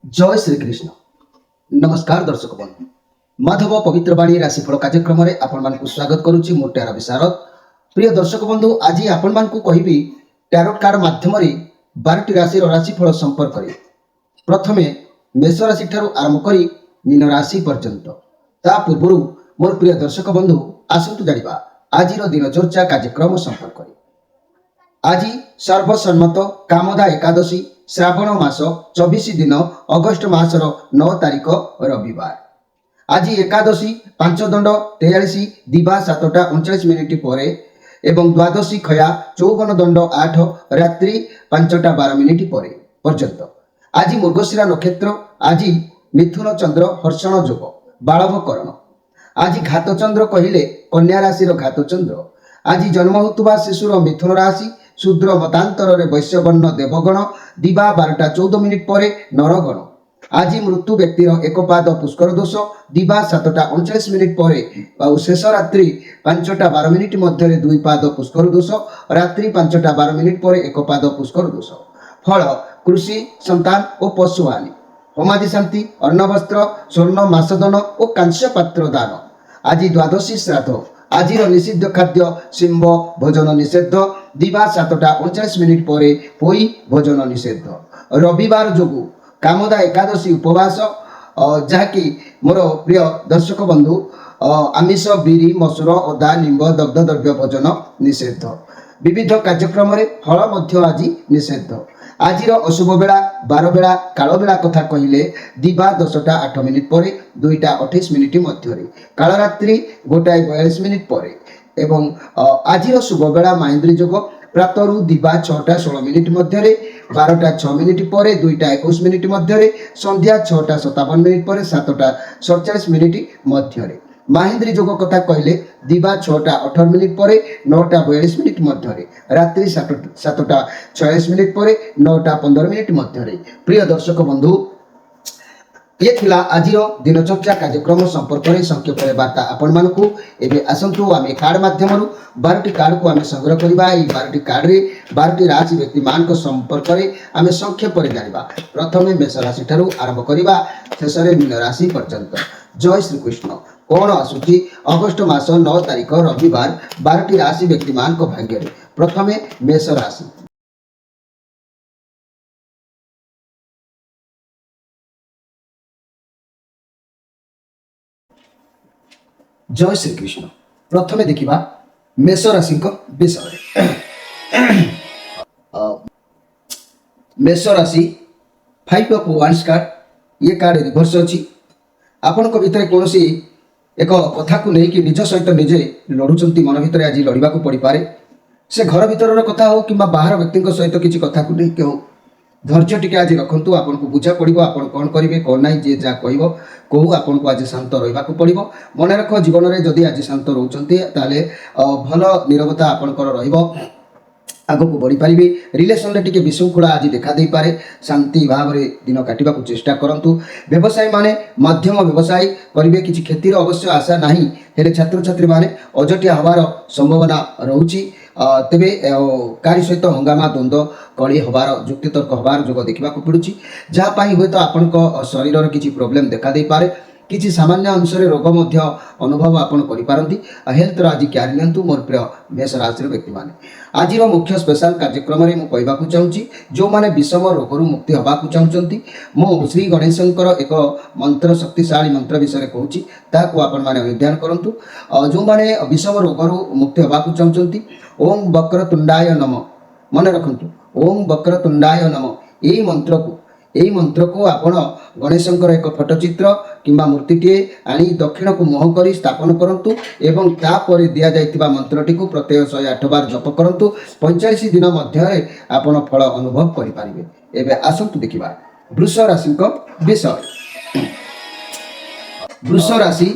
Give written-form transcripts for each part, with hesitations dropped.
जय श्रीकृष्ण। नमस्कार दर्शक बंधु, माधव पवित्र बाणी राशिफल कार्यक्रम में आपण मानकु स्वागत करुच्ची। मो टैरो विशारद। प्रिय दर्शक बंधु, आज आपण मानकु कहिबी टैरोट कार्ड माध्यम 12टी राशि राशिफल संपर्क करी। प्रथमे मेष राशि ठारू आरंभ करी मीन राशि पर्यंत। ता पूर्व मोर प्रिय दर्शक बंधु आसंतु जानिबा आज दिन चर्चा कार्यक्रम संपर्क करी। आज सर्वसम्मत कामदा एकादशी श्रावण मास 24 दिन अगस्ट मासर 9 तारिख रविवार। आज एकादशी 5 दंड 43 दिवा 7:39 पर एवं द्वादशी खया 54 दंड 8 रात्रि 5:12 पर पर्यंत। आज मृगशिरा नक्षत्र। आज मिथुन चंद्र हर्षण जोग बालभकरण। आज घात चंद्र कहले कन्या राशि घात चंद्र। आज जन्म होता शिशुर मिथुन राशि। शूद्र मतांतर वैश्यवर्ण देवगण दिवा 12:14 पर नरगण। आज मृत्यु व्यक्तिर एक पाद पुष्कर दोष दिवा 7:39 पर शेष रात्रि 5:12 मध्य 2 पाद पुष्कर दोष रात्रि 5:12 पर एक पाद पुष्कर दोष। फल कृषि संतान और पशुहानि। होमादि शांति अन्नवस्त्र स्वर्ण मासदन और कांस्य पात्र दान। आज द्वादशी श्राद्ध। आज निषिद्ध खाद्य सिंह भोजन निषेध दिवा 7:39 पर पोई भोजन निषेध। रविवार जोगु कामदा एकादशी उपवास जहाँकि मोर प्रिय दर्शक बंधु आमिष बिरी मसूर अदा निंब दग्ध द्रव्य भोजन निषेध। विविध कार्यक्रम फल मध्य आज निषेध। आज अशुभ बेला 12 बेला काल बेला कथा कहले दिवा 10:08 पर 2:28 मध्य काल रात्रि 1:42 पर एवं आज शुभ बेला महेंद्री जोग प्रातरु दिवा 6:16 मध्य 12:06 पर 2:21 मध्य संध्या 6:57 पर 7:47 मध्य महेंद्री जोग कथा कहले दिवा 6:18 पर 9:42 मध्य रात्रि 7:46 पर 9:15 मध्य। प्रिय दर्शक बंधु, ये थिला आज दिनचर्चा कार्यक्रम संपर्क में संक्षेप वार्ता आपण मानकु। एबे आसंतु आमे कार्ड माध्यम 12टी कार्ड को आमे संग्रह करबा। ई 12टी कार्ड रे 12टी राशि व्यक्ति मान को संपर्क रे आमे संक्षेप रे जानिबा। प्रथमे मेष राशि ठारू आरंभ करबा शेष रे मीन राशि पर्यंत। जय श्री कृष्ण। कौन आसुची अगस्ट मास 9 तारिख रविवार 12टी राशि व्यक्ति मान को भाग्य रे। प्रथमे मेष राशि। जय श्री कृष्ण। प्रथमे देखिबा मेष राशि विषय। मेष राशि 5 ऑफ वांड्स कार्ड। ये कार्ड रिवर्स अच्छी। आपण भितर कौन एक कथा को लेकिन निज सहित निजे लड़ुंट मन भितर आज लड़ाक पड़ पारे। से घर भीतर कथा हो कि बाहर व्यक्ति सहित किसी कथा को लेकिन हो धैर्य टिके आज रखु। आपन को बुझा पड़ो आप कौन करेंगे कौन ना जी जहाँ कह कहू आपन को आज शांत रहा पड़ो। मन रख जीवन में जदि आज शांत रोचते भल निरवता आपंकर आग को बढ़ी पारे। रिलेसन रे टिके विशृंखला आज देखा दे पारे। शांति भाव में दिन काटा चेष्टा करूँ। व्यवसायी माने मध्यम व्यवसाय करेंगे। किसी क्षतिर अवश्य आशा नहीं हेले छात्र छात्री माने अजटिया हबार संभावना रोचे। तेबे कारी सहित हंगामा द्वंद्व कली हबार जुक्तितर्क हबार जोग देखा पड़ू। जहाँपाई हे तो आपण शरीर किसी प्रोब्लेम देखा दे पारे। किसी सामान्य अंश रोग मध्य अनुभव आपन करिपारंती। हेल्थ आज केयर नियंतु। मोर प्रिय मेष राशि व्यक्ति माने आज मुख्य स्पेशल कार्यक्रम में मुझे कहवाक चाहूँगी जो मैंने विषम रोगरू मुक्ति होगा चाहती मो श्री गणेशंकर एक मंत्र शक्तिशाली मंत्र विषय कहूँ ताकू आपण मैंने अध्ययन करूँ। जो मैंने विषम रोगरू मुक्ति होगा चाहती ओम वक्रतुंडाय नमः मन रखु। ओम वक्रतुंडाय नमः यही मंत्र को आपण गणेशंकर एक फोटोचित्र किंबा मूर्तिटे आनी दक्षिण को मुह कर स्थापन करंतु एवं तापर दिया जाइतिबा मंत्रटी को प्रत्यय 108 बार जप करंतु। 45 दिन मध्य आपण फल अनुभव करि पारिबे। एबे आसंतु देखिबा वृष राशि विषय। वृष राशि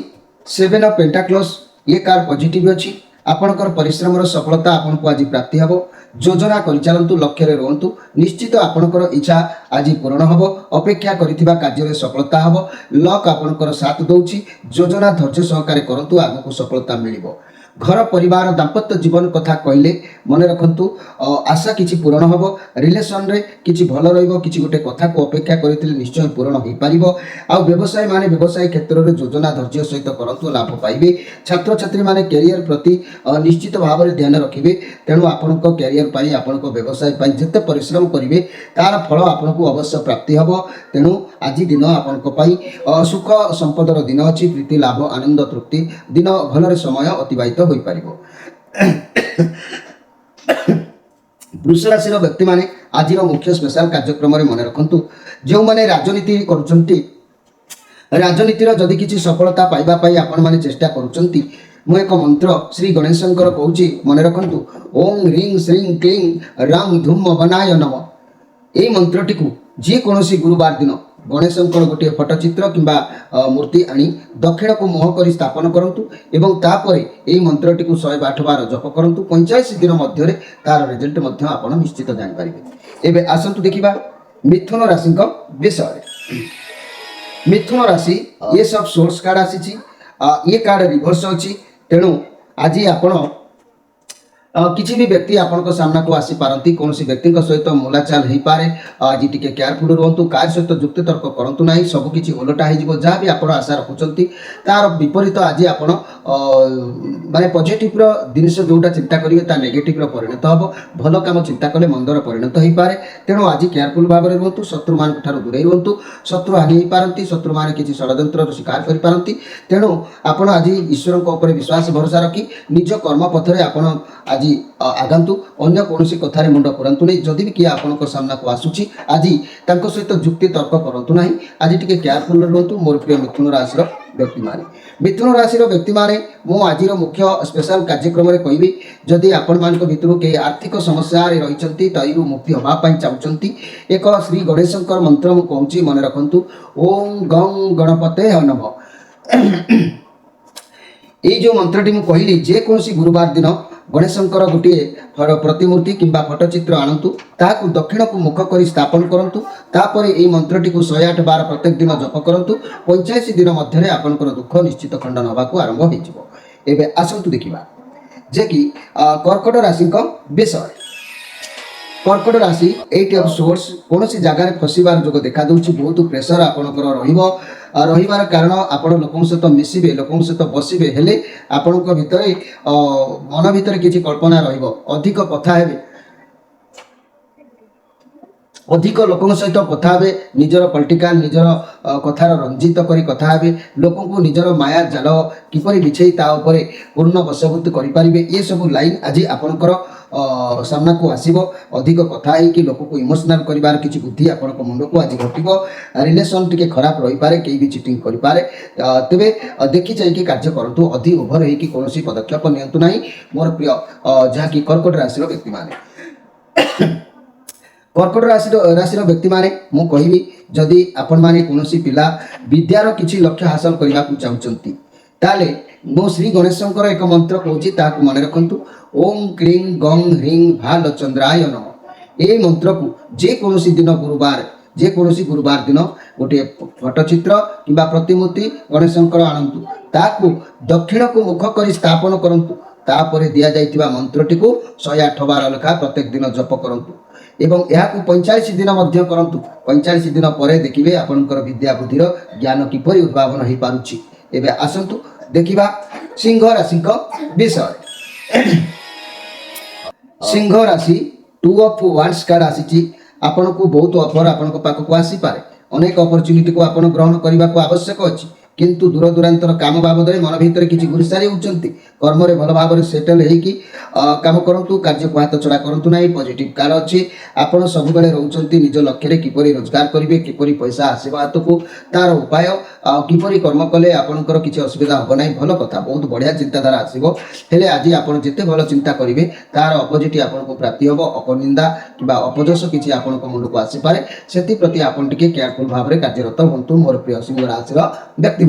7 ऑफ पेंटाक्लस। ये कार्ड पॉजिटिव अछि। आपणकर परिश्रम सफलता आपन को आज प्राप्ति हेबो। योजना करिचालंतु लक्ष्य रे रहंतु। निश्चित आपणकर इच्छा आज पूर्ण हेबो। अपेक्षा करिथिबा कार्य रे सफलता हेबो। लक आपणकर साथ दउची। योजना धैर्य सहकारे करंतु आगु को सफलता मिलिबो। घर परिवार दाम्पत्य जीवन कथा कहले मन रखु आशा किसी पूरण हम रिलेसन रे किसी भल रही गोटे कथा को अपेक्षा करते निश्चय पूरण हो पार आ व्यवसाय माने व्यवसाय क्षेत्र में योजना धैर्य सहित करूँ लाभ पाइबे छात्र छात्री माने कैरियर प्रति निश्चित भाव में ध्यान रखिए तेणु आपण कैरियर आपण व्यवसाय जिते परिश्रम करेंगे तार फल आपन को अवश्य प्राप्ति हम तेणु आज दिन आपण सुख संपदर दिन अच्छी प्रीति लाभ आनंद तृप्ति दिन भल समय अतिबाहित हो पार वृष राशि व्यक्ति माने आज मुख्य स्पेशल कार्यक्रम मन रखु जो मैंने राजनीति करुँच राजनीतिर जदि किसी सफलता पाइबापी आपण मैंने चेष्टा करुँच मु एक मंत्र श्री गणेशंकर कहूँ मन रखु ओं ह्रीं श्रीं क्लीं रां धूम बनाय नम यही मंत्रटी को जेकोसी गुरुवार दिन गणेशंकर गोटे फटचित्र किंबा मूर्ति आनी दक्षिण को मुह कर स्थापन करंतु एवं तापर यही मंत्रटी को 108 बार जप करंतु 45 दिन मध्य तार रिजल्ट मध्य आपण निश्चित जानि पारिबे। एबे आसंतु देखिबा मिथुन राशि विषय। मिथुन राशि ये सब सोर्स कार्ड आसी ये कार्ड रिवर्स अच्छी तेणु आज आपण किसी भी व्यक्ति आपण सामना को आसी पारती कौन व्यक्ति सहित मुलाचाल हो पारे आज टी केयरफुल रुहतु कार सहित जुक्ति तर्क करूँ ना सबकि ओलटा हो जहाँ भी आप आशा रखुंट तार विपरीत आज आप माने पॉजिटिव जिनिस जोटा चिंता करेंगे नेगेटिव परिणत हम भल कम चिंता कले मंदर परिणत हो पाए तेणु आज केयरफुल भाव में रुहतु शत्रु मान दूरे रुहतु शत्रु हानि हो पारती शत्रु मैंने किसी षड्यंत्र शिकार कर तेणु आपण आज ईश्वर विश्वास भरोसा रखी निज कर्म पथरे आपण आज आगंतु अन्य कौन कथार मुंड पुरातु नहीं जदि भी किए आपण सामना को आसूची आज सहित जुक्ति तर्क करूँ ना आज टी केयरफुल रुहतु मोर प्रिय मिथुन राशि व्यक्ति माने मिथुन राशि व्यक्ति माने मु आज मुख्य स्पेशल कार्यक्रम में कहबी जदि आपण मान भितर कई आर्थिक समस्या रही तयु मुक्ति होगापी चाहती एक श्री गणेशंकर मंत्र मु कहूँ मन रखु ओं गं गणपते नम ये जो मंत्रटी मु कहली जेकोसी गुरुवार दिन गणेशंकर गोटे प्रतिमूर्ति किंबा फटचित्र आणतु ताकू दक्षिण को मुख कर स्थापन करंतु तापर यही मंत्रटी को 108 बार प्रत्येक दिन जप करंतु 85 दिन मध्य आपनकर दुख निश्चित खंडन होगा आरंभ हो। एबे आसंतु देखिबा जे कि कर्कट राशि विषय। कर्कट राशि 8 ऑफ सोर्स कौन सी जगह फसबार जो देखा दूसरी बहुत प्रेसर आपणकर रहिबार कारण आपण लोक सहित मिसबे लोक सहित बसबे हेले आपण भितर मन भितर किसी कल्पना रहिबो अधिक कथा हेबे अधिक लोक सहित कथा हे निजर पॉलिटिकल निजर कथार रंजित करी कथा हे लोक को निजर माया जाल किपरि बिछई ता उपरे पूर्ण बशभूत करि परिबे ये सब लाइन आज आपणकर सामना को आसीबो अधिक कथा है कि लोक को इमोशनल करिवार किछि बुद्धि आपण मुंड को आज घटिबो रिलेशन टिके खराब रही पारे कई भी चिटिंग करि पारे तबे देखि जाई कि कार्य करंतु अधिक ओभर है कि कोनोसी पदक्षेप नियंतु नाही मोर प्रिय जहा कि कर्कट राशि व्यक्ति माने कर्कट राशि व्यक्ति माने मु कहबी जदि आपण माने कोनोसी पिला विद्यार किछि लक्ष्य हासिल करबा को चाहउचंती ताले मो श्री गणेशंकर एक मंत्र कहूँ ताकू मन रखु ओं क्लीं गं ह्रीं भाल चंद्राय नम ये मंत्र को जेकोसी दिन गुरुवार दिन गोटे फटचित्र किंबा प्रतिमूर्ति गणेशंकर आणतु ताकू दक्षिण को मुख कर स्थापन करंतु तापर दिया जाइतिबा मंत्रटी को 108 बार लेखा प्रत्येक दिन जप करंतु एवं यह 45 दिन मध्य करंतु 45 दिन पर देखिए आपनकर विद्या बुद्धिर ज्ञान किपरि उद्भावन हो पारुछि। एबे आसंतु देखिबा सिंह राशि विषय। सिंह राशि 2 ऑफ वांड्स कार्ड आसी आपन को बहुत ऑफर आपन को पाक को आसी पारे अनेक अपॉर्चुनिटी को आपन ग्रहण करबा को आवश्यक अछि किंतु दूर दूरांतर काम बाबद मन भीतर किसी गुरुसारी होती कर्म भल भाव में सेटल होगी काम करूँ कार्य को हाथ छड़ा करूँ ना पॉजिटिव कार्ड अच्छी आपड़ सब रोचे निज लक्ष्य किपर रोजगार करेंगे किपर पैसा आसो हाथ को तार उपाय किपर कर्म कले आपंकर किसी असुविधा हम ना भल कथा बहुत बढ़िया चिंताधारा आसो हेले आज आप जिते भल चिंता करेंगे तार अपोजिट आपको प्राप्ति हम अपनिंदा कि अपजस किसी आपण मुंड को आसीपे से प्रति आपन टिके केयरफुल भाव में कार्यरत हूँ। मोर प्रिय सिंह राशि व्यक्ति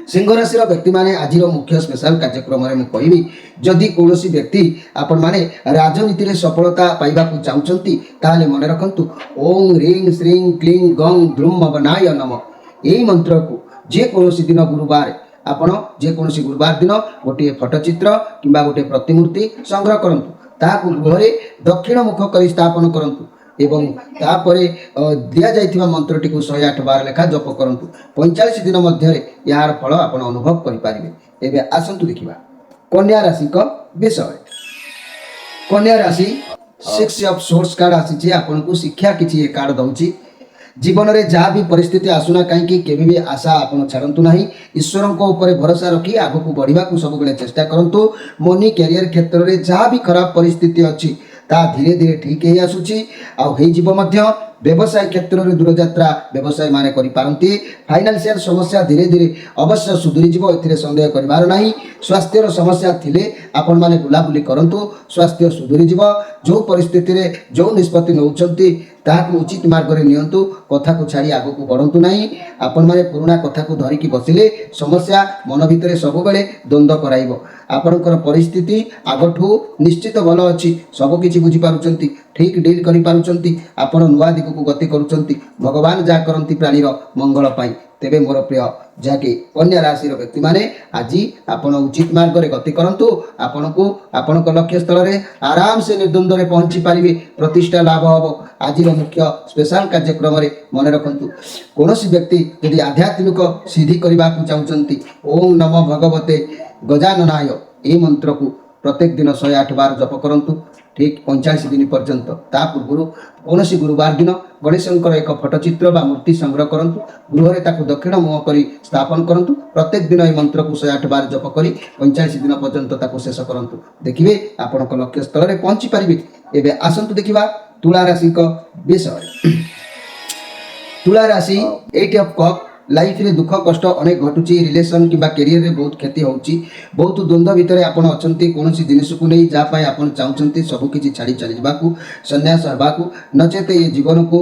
सिंह राशि व्यक्ति माने आज मुख्य स्पेशल कार्यक्रम में कहबी जदि कौन व्यक्ति आपण माने राजनीति में सफलता पाइबा चाहते ताले मन रखु ओं ह्रीं श्रीं क्लीं गं द्रुम बनाय नम यही मंत्र को जेकोसी दिन गुरुवार ଆପଣ ଯେକୌଣସି ଗୁରୁବାର ଦିନ ଗୋଟିଏ ଫଟୋଚିତ୍ର କିମ୍ବା ଗୋଟିଏ ପ୍ରତିମୂର୍ତ୍ତି ସଂଗ୍ରହ କରନ୍ତୁ, ତାହାକୁ ଗୃହରେ ଦକ୍ଷିଣ ମୁଖ କରି ସ୍ଥାପନ କରନ୍ତୁ ଏବଂ ତାପରେ ଦିଆଯାଇଥିବା ମନ୍ତ୍ରଟିକୁ 108 ବାର ଲେଖା ଜପ କରନ୍ତୁ। 45 ଦିନ ମଧ୍ୟରେ ଏହାର ଫଳ ଆପଣ ଅନୁଭବ କରିପାରିବେ। ଏବେ ଆସନ୍ତୁ ଦେଖିବା କନ୍ୟା ରାଶିଙ୍କ ବିଷୟରେ। କନ୍ୟା ରାଶି 6 ଅଫ୍ ସୋର୍ସ କାର୍ଡ ଆସିଛି। ଆପଣଙ୍କୁ ଶିକ୍ଷା କିଛି ଏ କାର୍ଡ ଦେଉଛି। ଜୀବନରେ ଯାହା ବି ପରିସ୍ଥିତି ଆସୁନା କାହିଁକି କେବେ ବି ଆଶା ଆପଣ ଛାଡ଼ନ୍ତୁ ନାହିଁ। ଈଶ୍ୱରଙ୍କ ଉପରେ ଭରସା ରଖି ଆଗକୁ ବଢ଼ିବାକୁ ସବୁବେଳେ ଚେଷ୍ଟା କରନ୍ତୁ। ମନି କ୍ୟାରିୟର କ୍ଷେତ୍ରରେ ଯାହା ବି ଖରାପ ପରିସ୍ଥିତି ଅଛି ତାହା ଧୀରେ ଧୀରେ ଠିକ୍ ହେଇ ଆସୁଛି ଆଉ ହେଇଯିବ ମଧ୍ୟ। ବ୍ୟବସାୟ କ୍ଷେତ୍ରରେ ଦୂରଯାତ୍ରା ବ୍ୟବସାୟୀମାନେ କରିପାରନ୍ତି। ଫାଇନାନ୍ସିଆଲ ସମସ୍ୟା ଧୀରେ ଧୀରେ ଅବଶ୍ୟ ସୁଧୁରିଯିବ, ଏଥିରେ ସନ୍ଦେହ କରିବାର ନାହିଁ। ସ୍ୱାସ୍ଥ୍ୟର ସମସ୍ୟା ଥିଲେ ଆପଣମାନେ ବୁଲାବୁଲି କରନ୍ତୁ, ସ୍ୱାସ୍ଥ୍ୟ ସୁଧୁରିଯିବ। ଯେଉଁ ପରିସ୍ଥିତିରେ ଯେଉଁ ନିଷ୍ପତ୍ତି ନେଉଛନ୍ତି ତାହାକୁ ଉଚିତ ମାର୍ଗରେ ନିଅନ୍ତୁ, କଥାକୁ ଛାଡ଼ି ଆଗକୁ ବଢ଼ନ୍ତୁ ନାହିଁ। ଆପଣମାନେ ପୁରୁଣା କଥାକୁ ଧରିକି ବସିଲେ ସମସ୍ୟା ମନ ଭିତରେ ସବୁବେଳେ ଦ୍ୱନ୍ଦ୍ୱ କରାଇବ। ଆପଣଙ୍କର ପରିସ୍ଥିତି ଆଗଠୁ ନିଶ୍ଚିତ ଭଲ ଅଛି, ସବୁକିଛି ବୁଝିପାରୁଛନ୍ତି, ଠିକ୍ ଡିଲ୍ କରିପାରୁଛନ୍ତି, ଆପଣ ନୂଆ ଦିଗକୁ ଗତି କରୁଛନ୍ତି। ଭଗବାନ ଯାହା କରନ୍ତି ପ୍ରାଣୀର ମଙ୍ଗଳ ପାଇଁ। ତେବେ ମୋର ପ୍ରିୟ ଯାହାକି କନ୍ୟା ରାଶିର ବ୍ୟକ୍ତିମାନେ ଆଜି ଆପଣ ଉଚିତ ମାର୍ଗରେ ଗତି କରନ୍ତୁ। ଆପଣଙ୍କୁ ଆପଣଙ୍କ ଲକ୍ଷ୍ୟସ୍ଥଳରେ ଆରାମସେ ନିର୍ଦ୍ୱନ୍ଦ୍ୱରେ ପହଞ୍ଚି ପାରିବେ, ପ୍ରତିଷ୍ଠା ଲାଭ ହେବ। ଆଜିର ମୁଖ୍ୟ ସ୍ପେଶାଲ କାର୍ଯ୍ୟକ୍ରମରେ ମନେ ରଖନ୍ତୁ, କୌଣସି ବ୍ୟକ୍ତି ଯଦି ଆଧ୍ୟାତ୍ମିକ ସିଦ୍ଧି କରିବାକୁ ଚାହୁଁଛନ୍ତି ଓಂ ନମ ଭଗବତେ ଗଜାନନାୟ ଏହି ମନ୍ତ୍ରକୁ ପ୍ରତ୍ୟେକ ଦିନ 108 ବାର ଜପ କରନ୍ତୁ, ଠିକ୍ 45 ଦିନ ପର୍ଯ୍ୟନ୍ତ। ତା ପୂର୍ବରୁ କୌଣସି ଗୁରୁବାର ଦିନ ଗଣେଶଙ୍କର ଏକ ଫଟୋଚିତ୍ର ବା ମୂର୍ତ୍ତି ସଂଗ୍ରହ କରନ୍ତୁ, ଗୃହରେ ତାକୁ ଦକ୍ଷିଣ ମୁହଁ କରି ସ୍ଥାପନ କରନ୍ତୁ। ପ୍ରତ୍ୟେକ ଦିନ ଏହି ମନ୍ତ୍ରକୁ 108 ବାର ଜପ କରି 45 ଦିନ ପର୍ଯ୍ୟନ୍ତ ତାକୁ ଶେଷ କରନ୍ତୁ। ଦେଖିବେ ଆପଣଙ୍କ ଲକ୍ଷ୍ୟସ୍ଥଳରେ ପହଞ୍ଚି ପାରିବେ। ଏବେ ଆସନ୍ତୁ ଦେଖିବା ତୁଳା ରାଶିଙ୍କ ବିଷୟରେ। ତୁଳା ରାଶି 8 ଅଫ୍ କପ୍। ଲାଇଫରେ ଦୁଃଖ କଷ୍ଟ ଅନେକ ଘଟୁଛି, ରିଲେସନ୍ କିମ୍ବା କ୍ୟାରିୟରରେ ବହୁତ କ୍ଷତି ହେଉଛି, ବହୁତ ଦ୍ୱନ୍ଦ୍ୱ ଭିତରେ ଆପଣ ଅଛନ୍ତି। କୌଣସି ଜିନିଷକୁ ନେଇ ଯାହା ପାଇଁ ଆପଣ ଚାହୁଁଛନ୍ତି ସବୁକିଛି ଛାଡ଼ି ଚାଲିଯିବାକୁ, ସନ୍ନ୍ୟାସ ହେବାକୁ, ନଚେତ ଏ ଜୀବନକୁ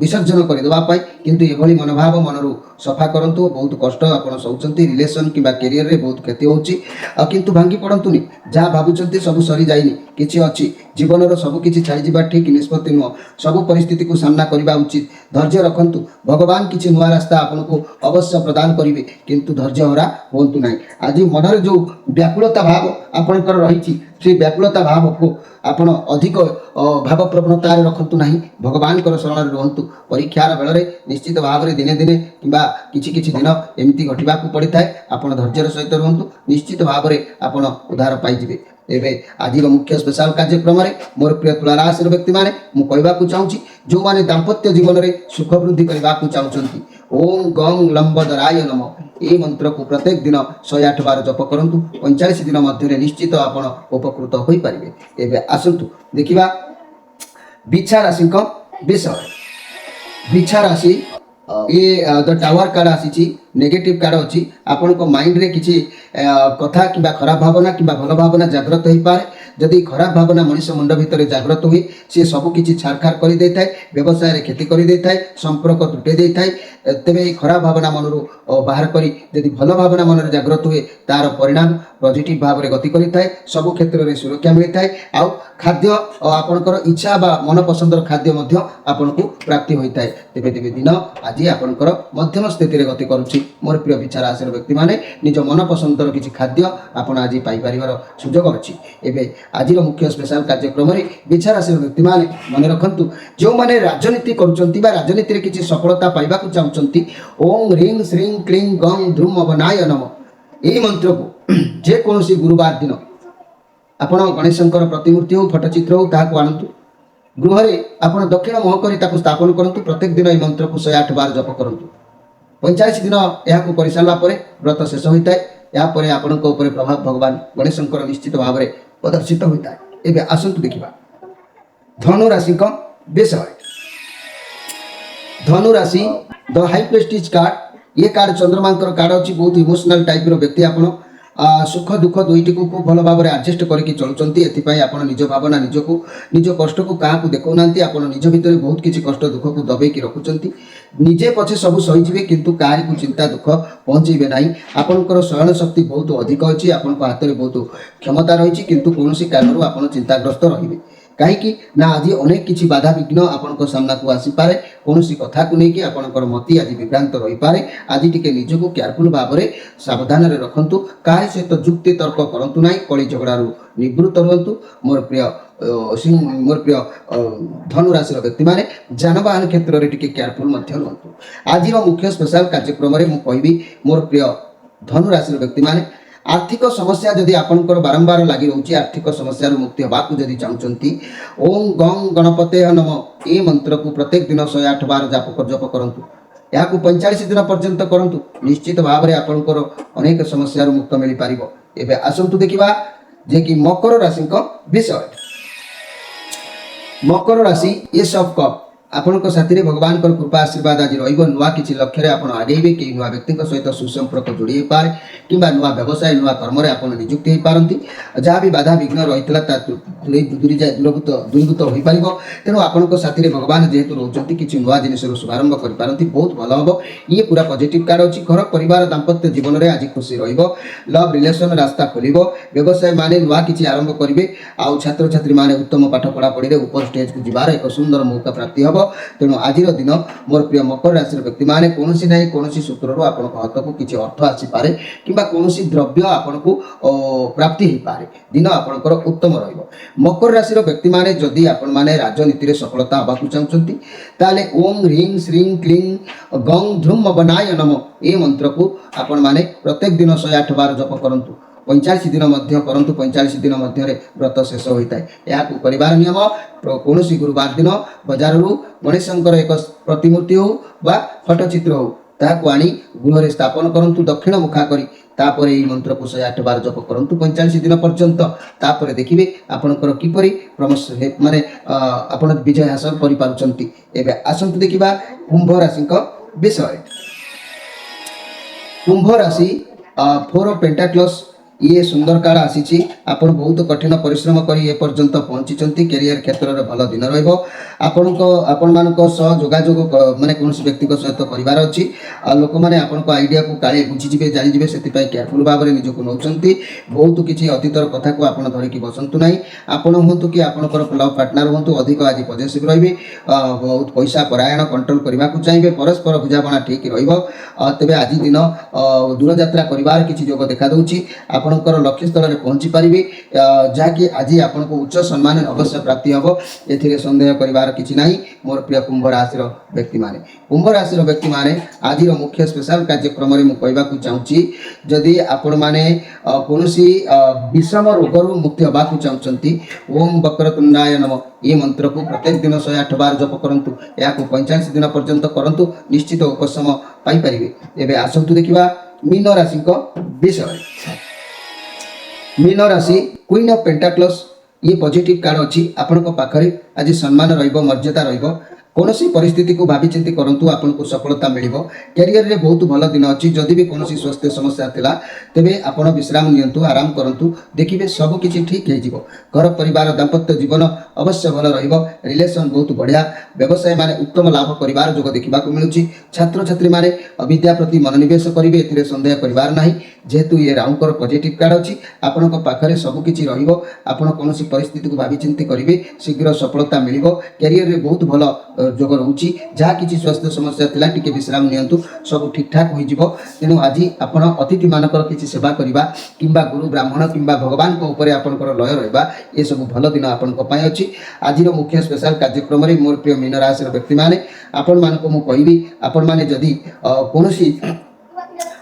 ବିସର୍ଜନ କରିଦେବା ପାଇଁ, କିନ୍ତୁ ଏଭଳି ମନୋଭାବ ମନରୁ ସଫା କରନ୍ତୁ। ବହୁତ କଷ୍ଟ ଆପଣ ସହୁଛନ୍ତି, ରିଲେସନ୍ କିମ୍ବା କ୍ୟାରିୟରରେ ବହୁତ କ୍ଷତି ହେଉଛି, କିନ୍ତୁ ଭାଙ୍ଗି ପଡ଼ନ୍ତୁନି। ଯାହା ଭାବୁଛନ୍ତି ସବୁ ସରିଯାଇନି, କିଛି ଅଛି। ଜୀବନର ସବୁକିଛି ଛାଡ଼ିଯିବା ଠିକ୍ ନିଷ୍ପତ୍ତି ନୁହଁ, ସବୁ ପରିସ୍ଥିତିକୁ ସାମ୍ନା କରିବା ଉଚିତ। ଧୈର୍ଯ୍ୟ ରଖନ୍ତୁ, ଭଗବାନ କିଛି ନୂଆ ରାସ୍ତା ଆପଣଙ୍କୁ ଅବଶ୍ୟ ପ୍ରଦାନ କରିବେ, କିନ୍ତୁ ଧୈର୍ଯ୍ୟ ହରା ହୁଅନ୍ତୁ ନାହିଁ। ଆଜି ମନରେ ଯେଉଁ ବ୍ୟାକୁଳତା ଭାବ ଆପଣଙ୍କର ରହିଛି ସେ ବ୍ୟାକୁଳତା ଭାବକୁ ଆପଣ ଅଧିକ ଭାବପ୍ରବଣତାରେ ରଖନ୍ତୁ ନାହିଁ, ଭଗବାନଙ୍କର ଶରଣରେ ରୁହନ୍ତୁ। ପରୀକ୍ଷାର ବେଳରେ ନିଶ୍ଚିତ ଭାବରେ ଦିନେ ଦିନେ କିମ୍ବା କିଛି କିଛି ଦିନ ଏମିତି ଘଟିବାକୁ ପଡ଼ିଥାଏ, ଆପଣ ଧୈର୍ଯ୍ୟର ସହିତ ରୁହନ୍ତୁ, ନିଶ୍ଚିତ ଭାବରେ ଆପଣ ଉଦ୍ଧାର ପାଇଯିବେ। ଏବେ ଆଜିର ମୁଖ୍ୟ ସ୍ପେଶାଲ କାର୍ଯ୍ୟକ୍ରମରେ ମୋର ପ୍ରିୟ ତୁଳା ରାଶିର ବ୍ୟକ୍ତିମାନେ ମୁଁ କହିବାକୁ ଚାହୁଁଛି, ଯେଉଁମାନେ ଦାମ୍ପତ୍ୟ ଜୀବନରେ ସୁଖ ବୃଦ୍ଧି କରିବାକୁ ଚାହୁଁଛନ୍ତି ଓಂ ଗଂ ଲମ୍ବୋଦରାୟ ନମଃ ଏହି ମନ୍ତ୍ରକୁ ପ୍ରତ୍ୟେକ ଦିନ 108 ବାର ଜପ କରନ୍ତୁ। 45 ଦିନ ମଧ୍ୟରେ ନିଶ୍ଚିତ ଆପଣ ଉପକୃତ ହୋଇପାରିବେ। ଏବେ ଆସନ୍ତୁ ଦେଖିବା ବିଛା ରାଶିଙ୍କ ବିଷୟରେ। ବିଛା ରାଶି ये द टावर कार्ड आसी नेगेटिव कार्ड अच्छी आपण माइंड किसी कथा कि खराब भावना कि भल भावना जाग्रत हो पाए। जदि खराब भावना मनीष मुंड भितर जाग्रत हुए सी सबकि छाड़खाड़ कर व्यवसाय क्षति कर संपर्क तुटे था। तेरे खराब भावना मन बाहर करी जदि भल भावना मन जाग्रत हुए तार परिणाम पॉजिटिव भाव में गति करें। सब क्षेत्र में सुरक्षा मिलता है। आउ खाद्य आपणकर इच्छा बा मन पसंदर खाद्य आपन को प्राप्ति होता है। तेरे तेरे दिन आज आपणकर मध्यम स्थिति में गति करुच्ची। मोर प्रिय विचार आसर व्यक्ति मैंने निज मन पसंदर किसी खाद्य आपड़ आज पाइपर सुजोग अच्छी। एवं आज मुख्य स्पेशल कार्यक्रम में विचार आसर व्यक्ति मैंने मन रखु जो मैंने राजनीति करुँच राजनीति किसी सफलता पाइबा चाहते ओं ह्रीं श्रीं क्लीं गं ध्रुम अवनाय नम यही मंत्र को जेकोसी गुरुवार दिन आपण गणेशंकर प्रतिमूर्ति हो फटोचित्र हो ताकू आणतु गृह आप दक्षिण मुह कर स्थापन करूँ। प्रत्येक दिन यह मंत्र को 108 बार जप करूँ। 45 दिन यह कर सारापर व्रत शेष होता है। यापर आपण प्रभाव भगवान गणेशंकर निश्चित भाव में प्रदर्शित होता है। एवं आसतु देखा धनु राशि विषय। धनु राशि द हाई प्रेस्टीज कार्ड ये कार्ड चंद्रमांकर कार्ड अच्छी बहुत इमोशनल टाइप व्यक्ति आपण सुख दुख दुईटी को खूब भल भाव में आडजस्ट करके चलुँच। एपाई निज भावना निजक निज कष्ट को क्या देखना आप निज भितर बहुत किसी कष्ट दुख को दबेकी रखुंट। निजे पछे सब सहीजे किंतु कहारी को चिंता दुख पहुँचे ना। आपंकर शयन शक्ति बहुत अधिक अच्छी। आपण हाथ में बहुत क्षमता रही किंतु कौन कारण आप चिंताग्रस्त रे। कहीं ना आज अनेक किसी बाधा विघ्न आपण सामना को आसीपे कौन कथा को लेकिन आपंकर मती आज विभ्रांत रही पारे आज टी निजक केयरफुल भाव में सावधान रखु क्या सहित जुक्ति तर्क करूँ ना कली झगड़ू निवृत्त रुहतु मोर प्रिय मोर प्रिय धनु राशि व्यक्ति मैंने जानवाहन क्षेत्र में टी केयरफुल रुहतु आज मुख्य स्पेशल कार्यक्रम में मुझे मोर प्रिय धनु राशि व्यक्ति मैंने आर्थिक समस्या जदि आपंकर बारंबार लगी रोचे आर्थिक समस्या मुक्ति होगा जदि चाहते ओं गंग गणपते नम ये मंत्र को प्रत्येक दिन 108 बार जप करूँ यहाँ 45 दिन पर्यंत करूँ निश्चित भाव में आपंकर अनेक समस्या मुक्त मिल पार। एवं आसतु देखा जे कि मकर राशि विषय मकर राशि ये सब कप आपण साथी भगवान कृपा आशीर्वाद आज नुआ किसी लक्ष्य आप आगे कि नुआ व्यक्ति सहित सुसंपर्क जोड़ी पारे कि नुआ व्यवसाय नुआ कर्म आप निजुक्ति हो पारती जहाँ भी बाधा विघ्न रही दूरीभूत हो पार तेणु आपण साथी भगवान जेहेतु रोच किसी नुआ जिन शुभारंभ करपारती बहुत भल हम ये पूरा पॉजिटिव कार्ड अच्छी घर परिवार दाम्पत्य जीवन में आज खुशी लव रिलेशन रास्ता खोल व्यवसाय माने नुआ किसी आरंभ करेंगे आउ छात्र छात्री माने उत्तम पाठ पढ़ापढ़ी ऊपर स्टेज को जीवार एक सुंदर मौका प्राप्ति हम तेणु आज दिन मोर प्रिय मकर राशि व्यक्ति मैंने कौन ना कौन सूत्र आपण हाथ को किसी अर्थ आसीपे कि कौन द्रव्य आपण को प्राप्ति हो पाए दिन आपंकर उत्तम मकर राशि व्यक्ति मैंने जदि आपण मैंने राजनीति में सफलता हाँ चाहते ताले ओं ह्रीं श्रीं क्लीं गं ध्रुम बनाय नम ये मंत्र को आपण मैंने प्रत्येक दिन 108 बार जप करूँ 45 दिन करंतु 45 दिन मध्य व्रत शेष होता है या परिवार नियम कौन गुरुवार दिन बजार गणेशंकर एक प्रतिमूर्ति हो बा फटचित्र हो ताकू आनी गृह स्थापन करंतु दक्षिण मुखा करी तापर यही मंत्र को 108 बार जप करंतु 45 दिन पर्यंत तापर देखिए आपणकर किपरि प्रमोश माने आपण विजय हासिल करि पारुचंती। एबे आसंतु देखिबा कुंभ राशि विषय कुंभ राशि 4 ऑफ पेंटाक्लस ये सुंदर काल आसी आपण बहुत कठिन परिश्रम करी ए पर्यंत पहुंची कैरियर क्षेत्र में भल दिन आपण जोगाजोग माने कौन व्यक्ति सहित करार अच्छी लोक मैंने आपण आइडिया को काले बुझीजे जानीजे से केयरफुल भाव में निजक नौ बहुत किसी अतीतर कथा को आप धरिकी बसतु ना आपण हूँ कि आपंकर लव पार्टनर हूँ अधिक आज पजेसिव रही बहुत पैसा परायण कंट्रोल करने को चाहिए परस्पर बुझाणा ठीक तेज आज दिन दूर यात्रा करार किसी योग देखा दूसरी आपणकर लक्ष्य स्थल में पहुँची पारे जहाँकि आज आपको उच्च सम्मान अवश्य प्राप्ति हम ए सन्देह करार किसी ना मोर प्रिय कुंभ राशि व्यक्ति माने कुंभ राशि व्यक्ति माने आज मुख्य स्पेशल कार्यक्रम में मुझे चाहूँगी जदि आपण मैंने कौन विषम रोगर मुक्ति होगा चाहते ओं वक्रतुंडाय नम ये मंत्र को प्रत्येक दिन 108 बार जप करंतु या 45 दिन पर्यंत करंतु निश्चित उपशम पाइपर। एवं आसतु देखा मीन राशि विषय मीन राशि क्वीन ऑफ पेंटाक्लस ये पॉजिटिव कार्ड अच्छी आपण पाखरे आज सम्मान मर्यादा कौन परिस्थिति को भावी चिंती करूँ आपको सफलता मिल कैरियर में बहुत भल दिन अच्छी जदि भी कौन स्वास्थ्य समस्या थिला तेबे आपण विश्राम नियंतु आराम करूँ देखिए सब किसी ठीक हो घर परिवार दाम्पत्य जीवन अवश्य भल रिलेशन बहुत बढ़िया व्यवसाय माने उत्तम लाभ कर जोग देखा मिलूँ छात्र छात्री माने विद्या प्रति मनोनिवेश करेंगे ए सन्देह करार ना जेहेतु ये राउंकर पॉजिटिव कार्ड अच्छी आपण पाखरे सबकि आपण कौन परिस्थिति को भावी चिंती करेंगे शीघ्र सफलता मिल कैरियर में बहुत भल जोग रोचे जहाँ किसी स्वास्थ्य समस्या थिला टिके विश्राम नियंतु सब ठीक ठाक हो तेणु आज आपण अतिथि मानकर किसी सेवा करवा किंबा गुरु ब्राह्मण किंबा भगवान को ऊपर आपंकर लय रहा ये सब भल दिन आपण अच्छी आज मुख्य स्पेशल कार्यक्रम में मोर प्रिय मीन राशि व्यक्ति मैंने आपण मानक मुझे आपण मैंने जदि कौन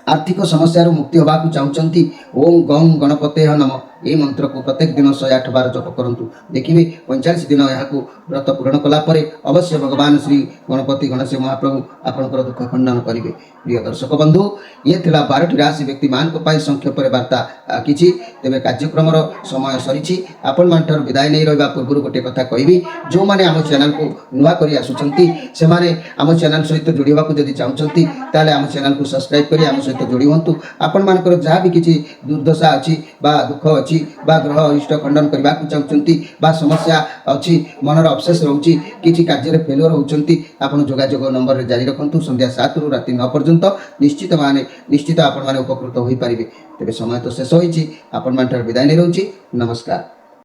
आर्थिक समस्या मुक्ति होगा चाहते ओं गं गणपते नम ये मंत्र को प्रत्येक दिन 108 बार जप करंतु देखिए 45 दिन यहाँ व्रत पूरण कलापर अवश्य भगवान श्री गणपति गणेश महाप्रभु आपंकर दुख खंडन करेंगे। प्रिय दर्शक बंधु ये थिला 12टी राशि व्यक्ति मान संक्षेप वार्ता किसी तेज कार्यक्रम समय सरी आपण मान विदाय नहीं रहा पूर्व गोटे कथा कहि जो मैंने आम चैनल को नुआ कर आसुँच आम चैनल सहित जोड़ा जब चाहते आम चैनल को सब्सक्राइब कर आम सहित जोड़ी हूँ आपण मानकर जहाँ भी किसी दुर्दशा अच्छी दुख अच्छी ग्रह इष्ट खंडन करने को चाहते समस्या अच्छी मनर अबसेस रोचे किसी कार्य फेलुअर होती आप जोगाजोग नंबर जारी रखु संध्या 7 रु राति 9 पर्यंत निश्चित आपण मैंने उपकृत हो पारे। तेज समय तो शेष होती आपण विदाय नहीं रोचे। नमस्कार।